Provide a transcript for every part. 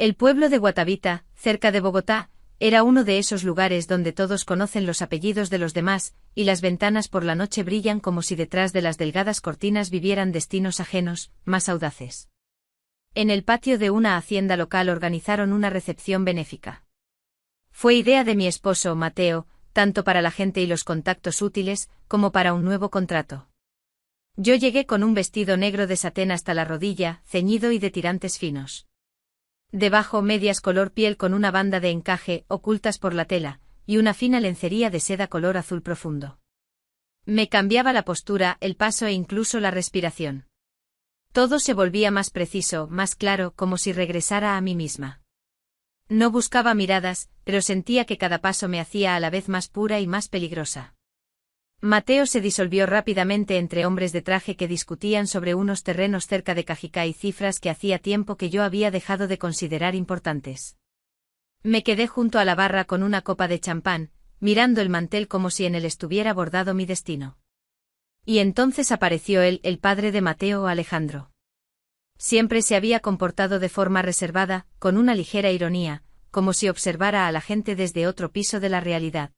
El pueblo de Guatavita, cerca de Bogotá, era uno de esos lugares donde todos conocen los apellidos de los demás, y las ventanas por la noche brillan como si detrás de las delgadas cortinas vivieran destinos ajenos, más audaces. En el patio de una hacienda local organizaron una recepción benéfica. Fue idea de mi esposo, Mateo, tanto para la gente y los contactos útiles, como para un nuevo contrato. Yo llegué con un vestido negro de satén hasta la rodilla, ceñido y de tirantes finos. Debajo medias color piel con una banda de encaje, ocultas por la tela, y una fina lencería de seda color azul profundo. Me cambiaba la postura, el paso e incluso la respiración. Todo se volvía más preciso, más claro, como si regresara a mí misma. No buscaba miradas, pero sentía que cada paso me hacía a la vez más pura y más peligrosa. Mateo se disolvió rápidamente entre hombres de traje que discutían sobre unos terrenos cerca de Cajicá y cifras que hacía tiempo que yo había dejado de considerar importantes. Me quedé junto a la barra con una copa de champán, mirando el mantel como si en él estuviera bordado mi destino. Y entonces apareció él, el padre de Mateo, Alejandro. Siempre se había comportado de forma reservada, con una ligera ironía, como si observara a la gente desde otro piso de la realidad.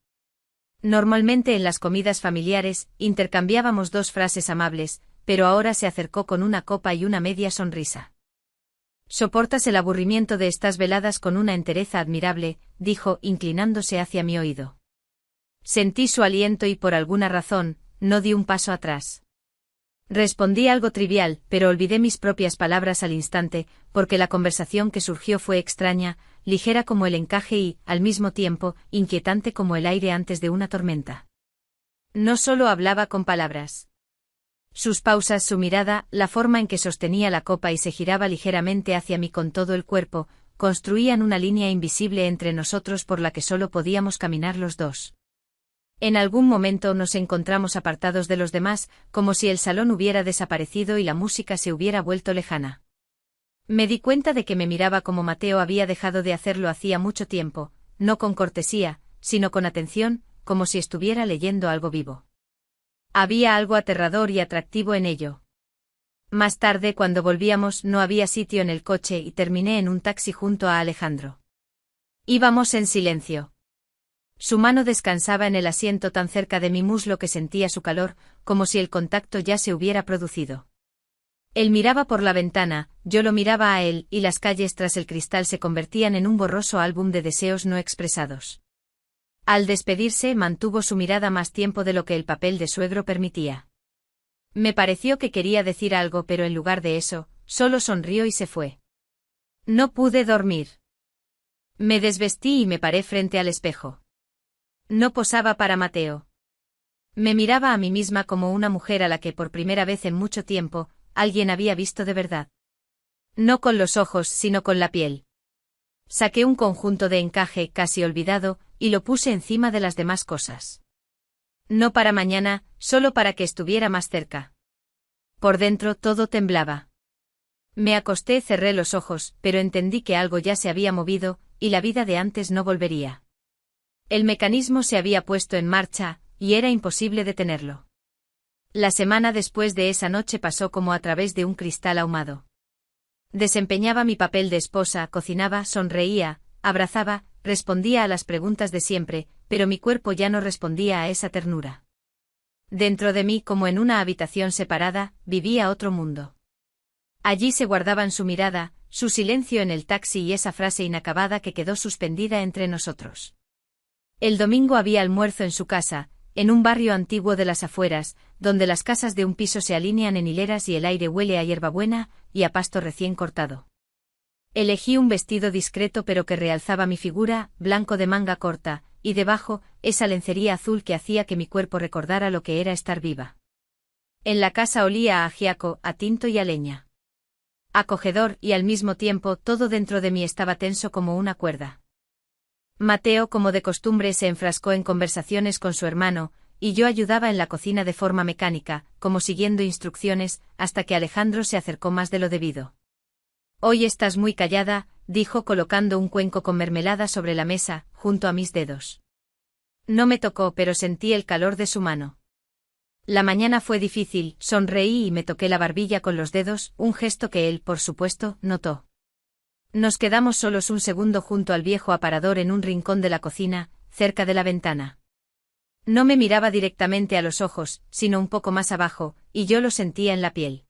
Normalmente en las comidas familiares, intercambiábamos dos frases amables, pero ahora se acercó con una copa y una media sonrisa. «Soportas el aburrimiento de estas veladas con una entereza admirable», dijo, inclinándose hacia mi oído. Sentí su aliento y por alguna razón, no di un paso atrás. Respondí algo trivial, pero olvidé mis propias palabras al instante, porque la conversación que surgió fue extraña, ligera como el encaje y, al mismo tiempo, inquietante como el aire antes de una tormenta. No solo hablaba con palabras. Sus pausas, su mirada, la forma en que sostenía la copa y se giraba ligeramente hacia mí con todo el cuerpo, construían una línea invisible entre nosotros por la que solo podíamos caminar los dos. En algún momento nos encontramos apartados de los demás, como si el salón hubiera desaparecido y la música se hubiera vuelto lejana. Me di cuenta de que me miraba como Mateo había dejado de hacerlo hacía mucho tiempo, no con cortesía, sino con atención, como si estuviera leyendo algo vivo. Había algo aterrador y atractivo en ello. Más tarde, cuando volvíamos, no había sitio en el coche y terminé en un taxi junto a Alejandro. Íbamos en silencio. Su mano descansaba en el asiento tan cerca de mi muslo que sentía su calor, como si el contacto ya se hubiera producido. Él miraba por la ventana, yo lo miraba a él, y las calles tras el cristal se convertían en un borroso álbum de deseos no expresados. Al despedirse, mantuvo su mirada más tiempo de lo que el papel de suegro permitía. Me pareció que quería decir algo, pero en lugar de eso, solo sonrió y se fue. No pude dormir. Me desvestí y me paré frente al espejo. No posaba para Mateo. Me miraba a mí misma como una mujer a la que por primera vez en mucho tiempo, alguien había visto de verdad. No con los ojos, sino con la piel. Saqué un conjunto de encaje casi olvidado, y lo puse encima de las demás cosas. No para mañana, solo para que estuviera más cerca. Por dentro todo temblaba. Me acosté, cerré los ojos, pero entendí que algo ya se había movido, y la vida de antes no volvería. El mecanismo se había puesto en marcha, y era imposible detenerlo. La semana después de esa noche pasó como a través de un cristal ahumado. Desempeñaba mi papel de esposa, cocinaba, sonreía, abrazaba, respondía a las preguntas de siempre, pero mi cuerpo ya no respondía a esa ternura. Dentro de mí, como en una habitación separada, vivía otro mundo. Allí se guardaban su mirada, su silencio en el taxi y esa frase inacabada que quedó suspendida entre nosotros. El domingo había almuerzo en su casa, en un barrio antiguo de las afueras, donde las casas de un piso se alinean en hileras y el aire huele a hierbabuena y a pasto recién cortado. Elegí un vestido discreto pero que realzaba mi figura, blanco de manga corta, y debajo, esa lencería azul que hacía que mi cuerpo recordara lo que era estar viva. En la casa olía a ajiaco, a tinto y a leña. Acogedor, y al mismo tiempo todo dentro de mí estaba tenso como una cuerda. Mateo, como de costumbre, se enfrascó en conversaciones con su hermano, y yo ayudaba en la cocina de forma mecánica, como siguiendo instrucciones, hasta que Alejandro se acercó más de lo debido. «Hoy estás muy callada», dijo colocando un cuenco con mermelada sobre la mesa, junto a mis dedos. No me tocó, pero sentí el calor de su mano. La mañana fue difícil, sonreí y me toqué la barbilla con los dedos, un gesto que él, por supuesto, notó. Nos quedamos solos un segundo junto al viejo aparador en un rincón de la cocina, cerca de la ventana. No me miraba directamente a los ojos, sino un poco más abajo, y yo lo sentía en la piel.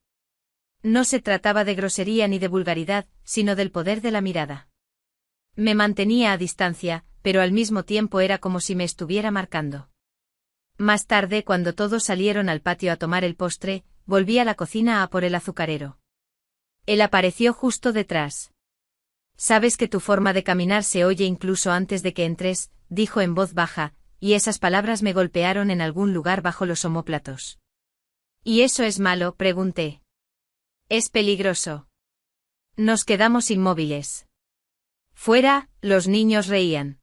No se trataba de grosería ni de vulgaridad, sino del poder de la mirada. Me mantenía a distancia, pero al mismo tiempo era como si me estuviera marcando. Más tarde, cuando todos salieron al patio a tomar el postre, volví a la cocina a por el azucarero. Él apareció justo detrás. «Sabes que tu forma de caminar se oye incluso antes de que entres», dijo en voz baja, y esas palabras me golpearon en algún lugar bajo los omóplatos. «¿Y eso es malo?», pregunté. «Es peligroso». Nos quedamos inmóviles. Fuera, los niños reían.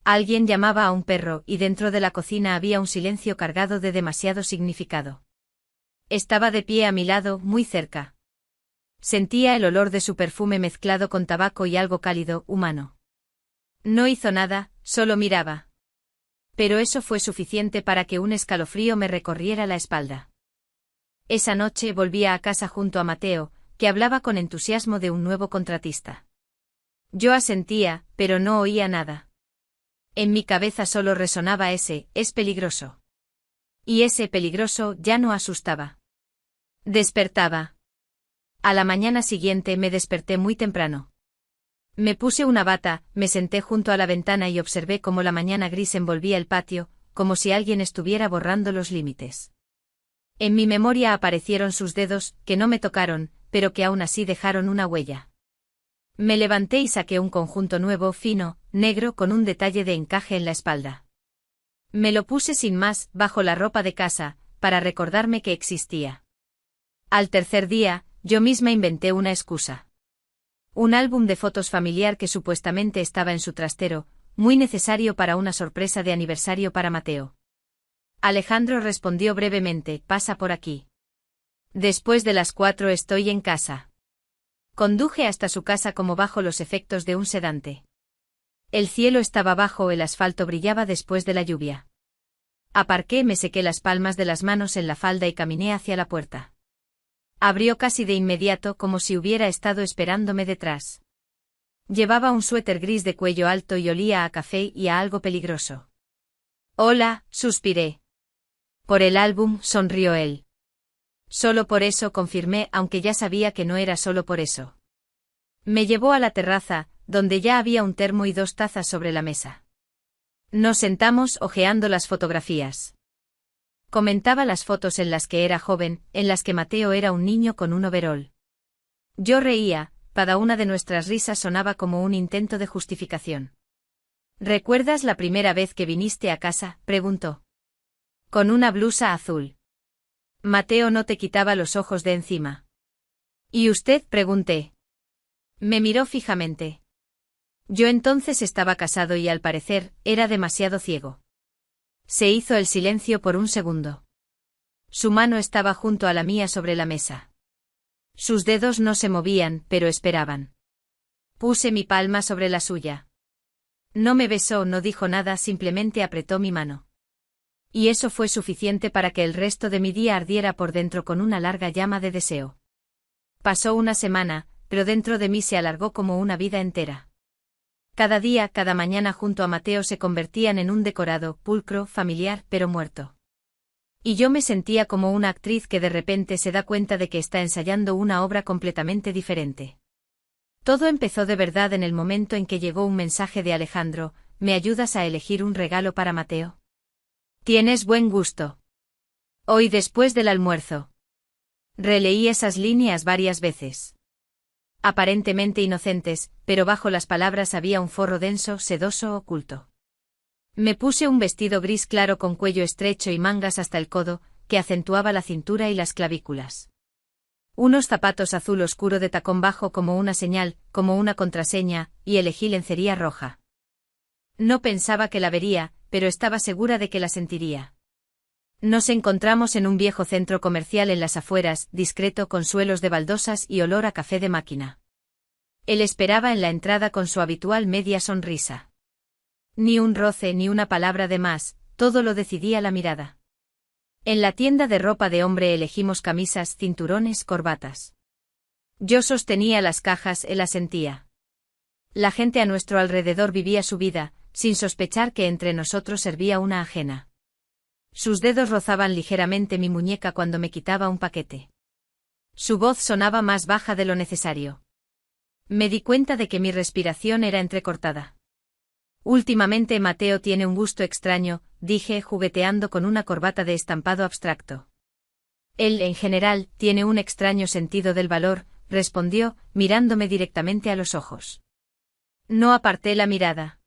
Alguien llamaba a un perro y dentro de la cocina había un silencio cargado de demasiado significado. Estaba de pie a mi lado, muy cerca. Sentía el olor de su perfume mezclado con tabaco y algo cálido, humano. No hizo nada, solo miraba. Pero eso fue suficiente para que un escalofrío me recorriera la espalda. Esa noche volvía a casa junto a Mateo, que hablaba con entusiasmo de un nuevo contratista. Yo asentía, pero no oía nada. En mi cabeza solo resonaba ese, es peligroso. Y ese peligroso ya no asustaba. Despertaba. A la mañana siguiente me desperté muy temprano. Me puse una bata, me senté junto a la ventana y observé cómo la mañana gris envolvía el patio, como si alguien estuviera borrando los límites. En mi memoria aparecieron sus dedos, que no me tocaron, pero que aún así dejaron una huella. Me levanté y saqué un conjunto nuevo, fino, negro con un detalle de encaje en la espalda. Me lo puse sin más, bajo la ropa de casa, para recordarme que existía. Al tercer día, yo misma inventé una excusa. Un álbum de fotos familiar que supuestamente estaba en su trastero, muy necesario para una sorpresa de aniversario para Mateo. Alejandro respondió brevemente, «Pasa por aquí. Después de las 4 estoy en casa». Conduje hasta su casa como bajo los efectos de un sedante. El cielo estaba bajo, el asfalto brillaba después de la lluvia. Aparqué, me sequé las palmas de las manos en la falda y caminé hacia la puerta. Abrió casi de inmediato, como si hubiera estado esperándome detrás. Llevaba un suéter gris de cuello alto y olía a café y a algo peligroso. «Hola», suspiré. «Por el álbum», sonrió él. «Solo por eso», confirmé, aunque ya sabía que no era solo por eso. Me llevó a la terraza, donde ya había un termo y 2 tazas sobre la mesa. Nos sentamos hojeando las fotografías. Comentaba las fotos en las que era joven, en las que Mateo era un niño con un overol. Yo reía, cada una de nuestras risas sonaba como un intento de justificación. «¿Recuerdas la primera vez que viniste a casa?», preguntó. «Con una blusa azul». Mateo no te quitaba los ojos de encima. «¿Y usted?», pregunté. Me miró fijamente. Yo entonces estaba casado y al parecer, era demasiado ciego. Se hizo el silencio por un segundo. Su mano estaba junto a la mía sobre la mesa. Sus dedos no se movían, pero esperaban. Puse mi palma sobre la suya. No me besó, no dijo nada, simplemente apretó mi mano. Y eso fue suficiente para que el resto de mi día ardiera por dentro con una larga llama de deseo. Pasó una semana, pero dentro de mí se alargó como una vida entera. Cada día, cada mañana junto a Mateo se convertían en un decorado, pulcro, familiar, pero muerto. Y yo me sentía como una actriz que de repente se da cuenta de que está ensayando una obra completamente diferente. Todo empezó de verdad en el momento en que llegó un mensaje de Alejandro: «¿Me ayudas a elegir un regalo para Mateo? Tienes buen gusto. Hoy después del almuerzo». Releí esas líneas varias veces. Aparentemente inocentes, pero bajo las palabras había un forro denso, sedoso, oculto. Me puse un vestido gris claro con cuello estrecho y mangas hasta el codo, que acentuaba la cintura y las clavículas. Unos zapatos azul oscuro de tacón bajo como una señal, como una contraseña, y elegí lencería roja. No pensaba que la vería, pero estaba segura de que la sentiría. Nos encontramos en un viejo centro comercial en las afueras, discreto con suelos de baldosas y olor a café de máquina. Él esperaba en la entrada con su habitual media sonrisa. Ni un roce ni una palabra de más, todo lo decidía la mirada. En la tienda de ropa de hombre elegimos camisas, cinturones, corbatas. Yo sostenía las cajas, él asentía. La gente a nuestro alrededor vivía su vida, sin sospechar que entre nosotros servía una ajena. Sus dedos rozaban ligeramente mi muñeca cuando me quitaba un paquete. Su voz sonaba más baja de lo necesario. Me di cuenta de que mi respiración era entrecortada. Últimamente Mateo tiene un gusto extraño, dije, jugueteando con una corbata de estampado abstracto. Él, en general, tiene un extraño sentido del valor, respondió, mirándome directamente a los ojos. No aparté la mirada.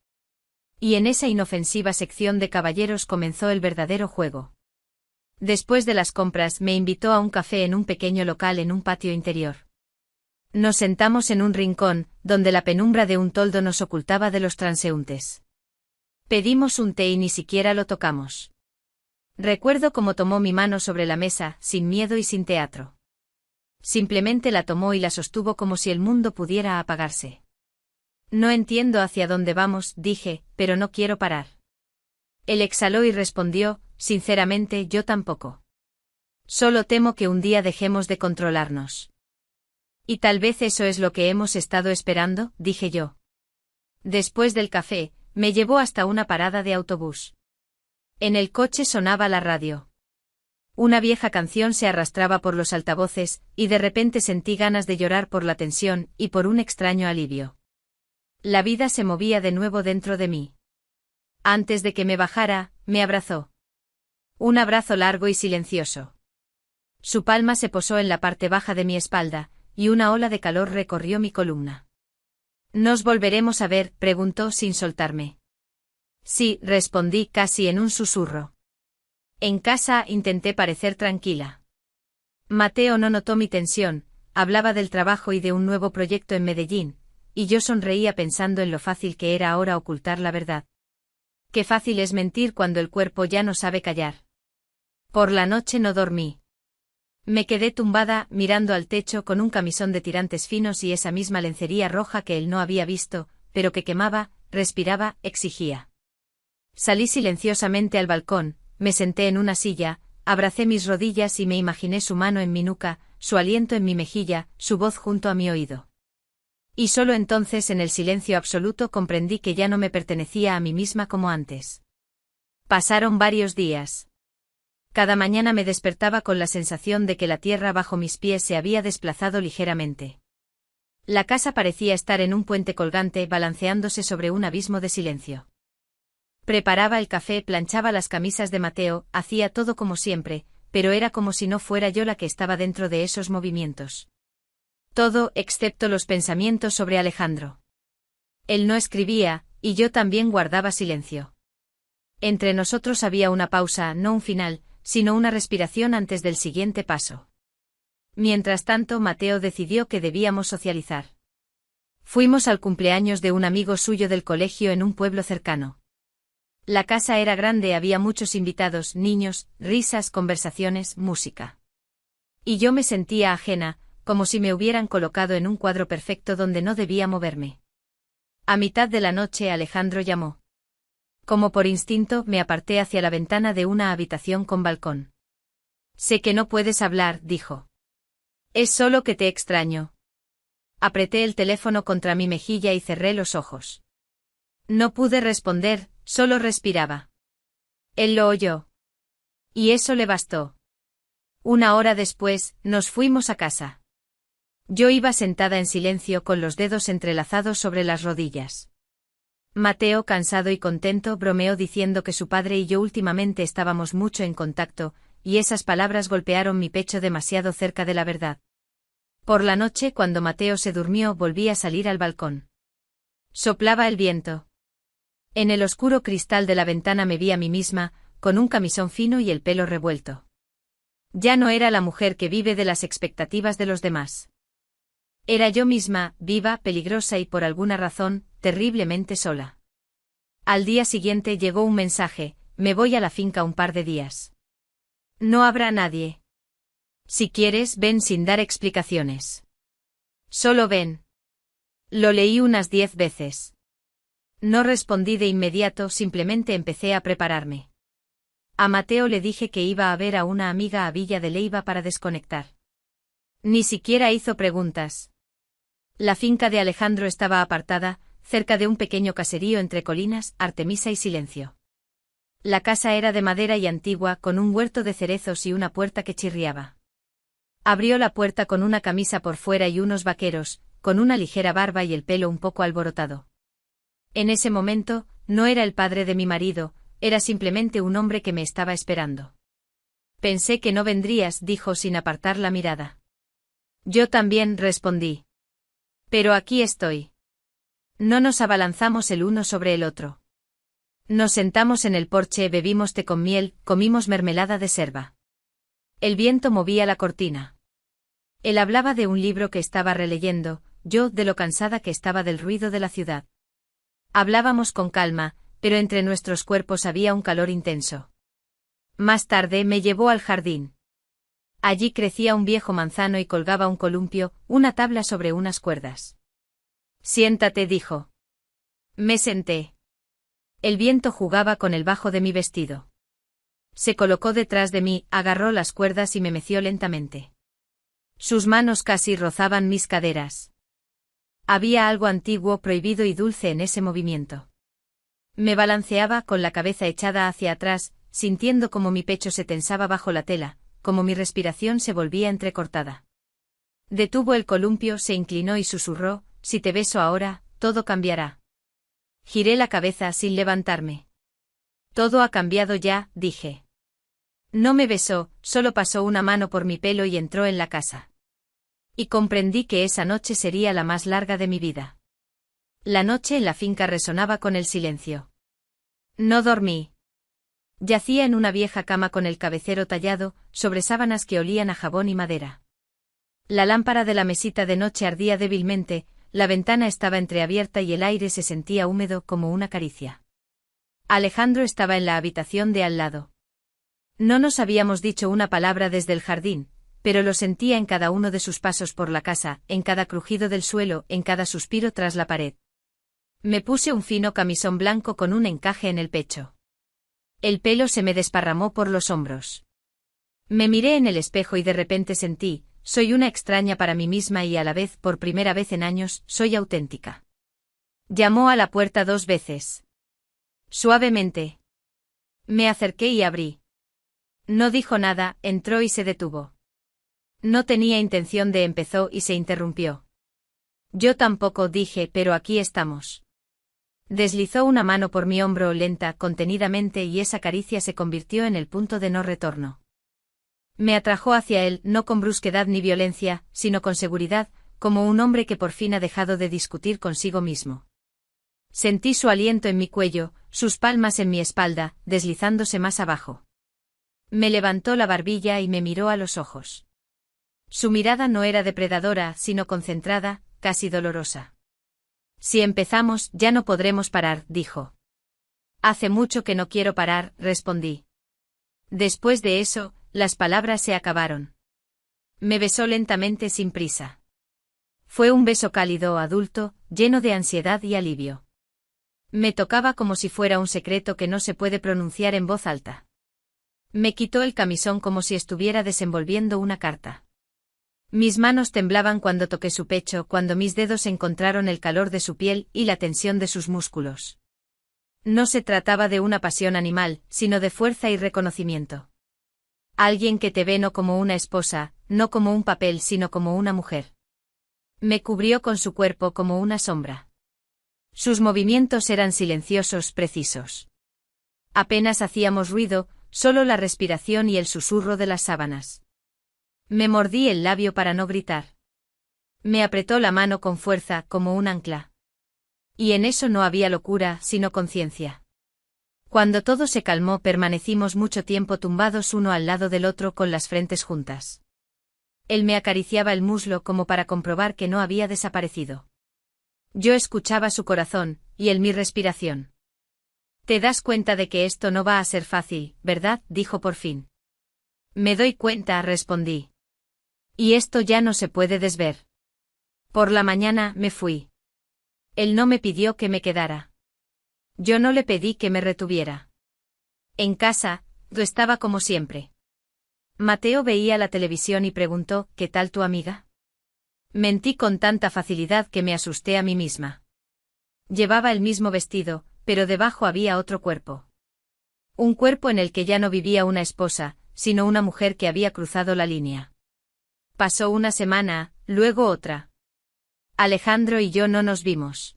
Y en esa inofensiva sección de caballeros comenzó el verdadero juego. Después de las compras me invitó a un café en un pequeño local en un patio interior. Nos sentamos en un rincón, donde la penumbra de un toldo nos ocultaba de los transeúntes. Pedimos un té y ni siquiera lo tocamos. Recuerdo cómo tomó mi mano sobre la mesa, sin miedo y sin teatro. Simplemente la tomó y la sostuvo como si el mundo pudiera apagarse. No entiendo hacia dónde vamos, dije, pero no quiero parar. Él exhaló y respondió, sinceramente, yo tampoco. Solo temo que un día dejemos de controlarnos. Y tal vez eso es lo que hemos estado esperando, dije yo. Después del café, me llevó hasta una parada de autobús. En el coche sonaba la radio. Una vieja canción se arrastraba por los altavoces, y de repente sentí ganas de llorar por la tensión y por un extraño alivio. La vida se movía de nuevo dentro de mí. Antes de que me bajara, me abrazó. Un abrazo largo y silencioso. Su palma se posó en la parte baja de mi espalda, y una ola de calor recorrió mi columna. ¿Nos volveremos a ver?, preguntó sin soltarme. Sí, respondí casi en un susurro. En casa intenté parecer tranquila. Mateo no notó mi tensión, hablaba del trabajo y de un nuevo proyecto en Medellín, y yo sonreía pensando en lo fácil que era ahora ocultar la verdad. Qué fácil es mentir cuando el cuerpo ya no sabe callar. Por la noche no dormí. Me quedé tumbada, mirando al techo con un camisón de tirantes finos y esa misma lencería roja que él no había visto, pero que quemaba, respiraba, exigía. Salí silenciosamente al balcón, me senté en una silla, abracé mis rodillas y me imaginé su mano en mi nuca, su aliento en mi mejilla, su voz junto a mi oído. Y solo entonces en el silencio absoluto comprendí que ya no me pertenecía a mí misma como antes. Pasaron varios días. Cada mañana me despertaba con la sensación de que la tierra bajo mis pies se había desplazado ligeramente. La casa parecía estar en un puente colgante balanceándose sobre un abismo de silencio. Preparaba el café, planchaba las camisas de Mateo, hacía todo como siempre, pero era como si no fuera yo la que estaba dentro de esos movimientos. Todo, excepto los pensamientos sobre Alejandro. Él no escribía, y yo también guardaba silencio. Entre nosotros había una pausa, no un final, sino una respiración antes del siguiente paso. Mientras tanto, Mateo decidió que debíamos socializar. Fuimos al cumpleaños de un amigo suyo del colegio en un pueblo cercano. La casa era grande, había muchos invitados, niños, risas, conversaciones, música. Y yo me sentía ajena, como si me hubieran colocado en un cuadro perfecto donde no debía moverme. A mitad de la noche Alejandro llamó. Como por instinto, me aparté hacia la ventana de una habitación con balcón. Sé que no puedes hablar, dijo. Es solo que te extraño. Apreté el teléfono contra mi mejilla y cerré los ojos. No pude responder, solo respiraba. Él lo oyó. Y eso le bastó. Una hora después, nos fuimos a casa. Yo iba sentada en silencio con los dedos entrelazados sobre las rodillas. Mateo, cansado y contento, bromeó diciendo que su padre y yo últimamente estábamos mucho en contacto, y esas palabras golpearon mi pecho demasiado cerca de la verdad. Por la noche, cuando Mateo se durmió, volví a salir al balcón. Soplaba el viento. En el oscuro cristal de la ventana me vi a mí misma, con un camisón fino y el pelo revuelto. Ya no era la mujer que vive de las expectativas de los demás. Era yo misma, viva, peligrosa y por alguna razón, terriblemente sola. Al día siguiente llegó un mensaje: me voy a la finca un par de días. No habrá nadie. Si quieres, ven sin dar explicaciones. Solo ven. Lo leí unas 10 veces. No respondí de inmediato, simplemente empecé a prepararme. A Mateo le dije que iba a ver a una amiga a Villa de Leyva para desconectar. Ni siquiera hizo preguntas. La finca de Alejandro estaba apartada, cerca de un pequeño caserío entre colinas, Artemisa y silencio. La casa era de madera y antigua, con un huerto de cerezos y una puerta que chirriaba. Abrió la puerta con una camisa por fuera y unos vaqueros, con una ligera barba y el pelo un poco alborotado. En ese momento, no era el padre de mi marido, era simplemente un hombre que me estaba esperando. Pensé que no vendrías, dijo sin apartar la mirada. Yo también, respondí. Pero aquí estoy. No nos abalanzamos el uno sobre el otro. Nos sentamos en el porche, bebimos té con miel, comimos mermelada de serva. El viento movía la cortina. Él hablaba de un libro que estaba releyendo, yo de lo cansada que estaba del ruido de la ciudad. Hablábamos con calma, pero entre nuestros cuerpos había un calor intenso. Más tarde me llevó al jardín. Allí crecía un viejo manzano y colgaba un columpio, una tabla sobre unas cuerdas. Siéntate, dijo. Me senté. El viento jugaba con el bajo de mi vestido. Se colocó detrás de mí, agarró las cuerdas y me meció lentamente. Sus manos casi rozaban mis caderas. Había algo antiguo, prohibido y dulce en ese movimiento. Me balanceaba con la cabeza echada hacia atrás, sintiendo como mi pecho se tensaba bajo la tela, como mi respiración se volvía entrecortada. Detuvo el columpio, se inclinó y susurró, si te beso ahora, todo cambiará. Giré la cabeza sin levantarme. Todo ha cambiado ya, dije. No me besó, solo pasó una mano por mi pelo y entró en la casa. Y comprendí que esa noche sería la más larga de mi vida. La noche en la finca resonaba con el silencio. No dormí. Yacía en una vieja cama con el cabecero tallado, sobre sábanas que olían a jabón y madera. La lámpara de la mesita de noche ardía débilmente, la ventana estaba entreabierta y el aire se sentía húmedo como una caricia. Alejandro estaba en la habitación de al lado. No nos habíamos dicho una palabra desde el jardín, pero lo sentía en cada uno de sus pasos por la casa, en cada crujido del suelo, en cada suspiro tras la pared. Me puse un fino camisón blanco con un encaje en el pecho. El pelo se me desparramó por los hombros. Me miré en el espejo y de repente sentí, soy una extraña para mí misma y a la vez, por primera vez en años, soy auténtica. Llamó a la puerta 2 veces. Suavemente. Me acerqué y abrí. No dijo nada, entró y se detuvo. No tenía intención de empezó y se interrumpió. Yo tampoco, dije, pero aquí estamos. Deslizó una mano por mi hombro lenta, contenidamente y esa caricia se convirtió en el punto de no retorno. Me atrajo hacia él, no con brusquedad ni violencia, sino con seguridad, como un hombre que por fin ha dejado de discutir consigo mismo. Sentí su aliento en mi cuello, sus palmas en mi espalda, deslizándose más abajo. Me levantó la barbilla y me miró a los ojos. Su mirada no era depredadora, sino concentrada, casi dolorosa. Si empezamos, ya no podremos parar, dijo. Hace mucho que no quiero parar, respondí. Después de eso, las palabras se acabaron. Me besó lentamente sin prisa. Fue un beso cálido, adulto, lleno de ansiedad y alivio. Me tocaba como si fuera un secreto que no se puede pronunciar en voz alta. Me quitó el camisón como si estuviera desenvolviendo una carta. Mis manos temblaban cuando toqué su pecho, cuando mis dedos encontraron el calor de su piel y la tensión de sus músculos. No se trataba de una pasión animal, sino de fuerza y reconocimiento. Alguien que te ve no como una esposa, no como un papel, sino como una mujer. Me cubrió con su cuerpo como una sombra. Sus movimientos eran silenciosos, precisos. Apenas hacíamos ruido, solo la respiración y el susurro de las sábanas. Me mordí el labio para no gritar. Me apretó la mano con fuerza, como un ancla. Y en eso no había locura, sino conciencia. Cuando todo se calmó, permanecimos mucho tiempo tumbados uno al lado del otro con las frentes juntas. Él me acariciaba el muslo como para comprobar que no había desaparecido. Yo escuchaba su corazón, y él mi respiración. Te das cuenta de que esto no va a ser fácil, ¿verdad?, dijo por fin. Me doy cuenta, respondí. Y esto ya no se puede desver. Por la mañana me fui. Él no me pidió que me quedara. Yo no le pedí que me retuviera. En casa, yo estaba como siempre. Mateo veía la televisión y preguntó, ¿qué tal tu amiga? Mentí con tanta facilidad que me asusté a mí misma. Llevaba el mismo vestido, pero debajo había otro cuerpo. Un cuerpo en el que ya no vivía una esposa, sino una mujer que había cruzado la línea. Pasó una semana, luego otra. Alejandro y yo no nos vimos.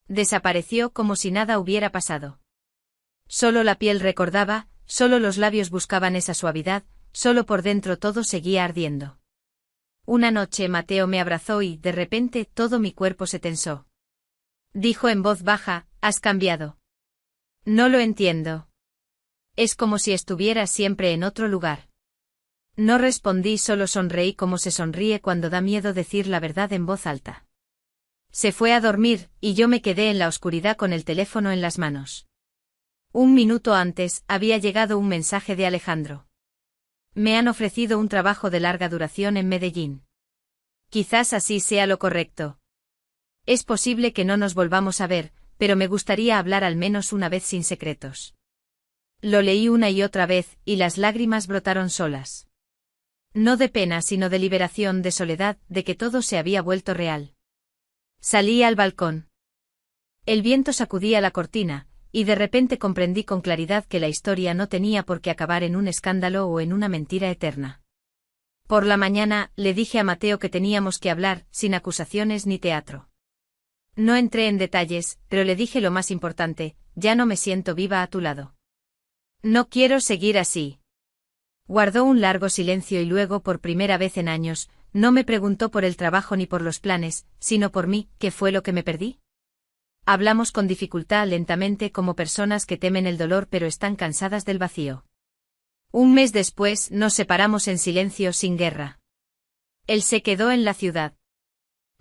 Desapareció como si nada hubiera pasado. Solo la piel recordaba, solo los labios buscaban esa suavidad, solo por dentro todo seguía ardiendo. Una noche Mateo me abrazó y, de repente, todo mi cuerpo se tensó. Dijo en voz baja, «Has cambiado». No lo entiendo. Es como si estuviera siempre en otro lugar. No respondí, solo sonreí como se sonríe cuando da miedo decir la verdad en voz alta. Se fue a dormir, y yo me quedé en la oscuridad con el teléfono en las manos. Un minuto antes, había llegado un mensaje de Alejandro. Me han ofrecido un trabajo de larga duración en Medellín. Quizás así sea lo correcto. Es posible que no nos volvamos a ver, pero me gustaría hablar al menos una vez sin secretos. Lo leí una y otra vez, y las lágrimas brotaron solas. No de pena, sino de liberación, de soledad, de que todo se había vuelto real. Salí al balcón. El viento sacudía la cortina, y de repente comprendí con claridad que la historia no tenía por qué acabar en un escándalo o en una mentira eterna. Por la mañana, le dije a Mateo que teníamos que hablar, sin acusaciones ni teatro. No entré en detalles, pero le dije lo más importante: ya no me siento viva a tu lado. No quiero seguir así. Guardó un largo silencio y luego, por primera vez en años, no me preguntó por el trabajo ni por los planes, sino por mí. ¿Qué fue lo que me perdí? Hablamos con dificultad, lentamente, como personas que temen el dolor pero están cansadas del vacío. Un mes después, nos separamos en silencio, sin guerra. Él se quedó en la ciudad.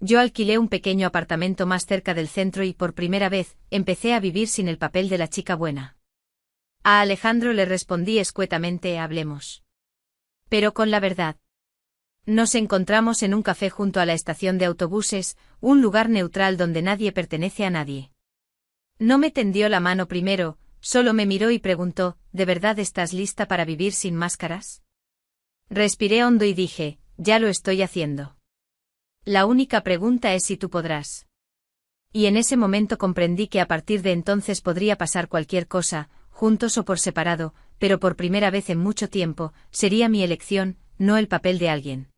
Yo alquilé un pequeño apartamento más cerca del centro y por primera vez, empecé a vivir sin el papel de la chica buena. A Alejandro le respondí escuetamente: hablemos. Pero con la verdad. Nos encontramos en un café junto a la estación de autobuses, un lugar neutral donde nadie pertenece a nadie. No me tendió la mano primero, solo me miró y preguntó: ¿de verdad estás lista para vivir sin máscaras? Respiré hondo y dije: ya lo estoy haciendo. La única pregunta es si tú podrás. Y en ese momento comprendí que a partir de entonces podría pasar cualquier cosa, juntos o por separado, pero por primera vez en mucho tiempo, sería mi elección, no el papel de alguien.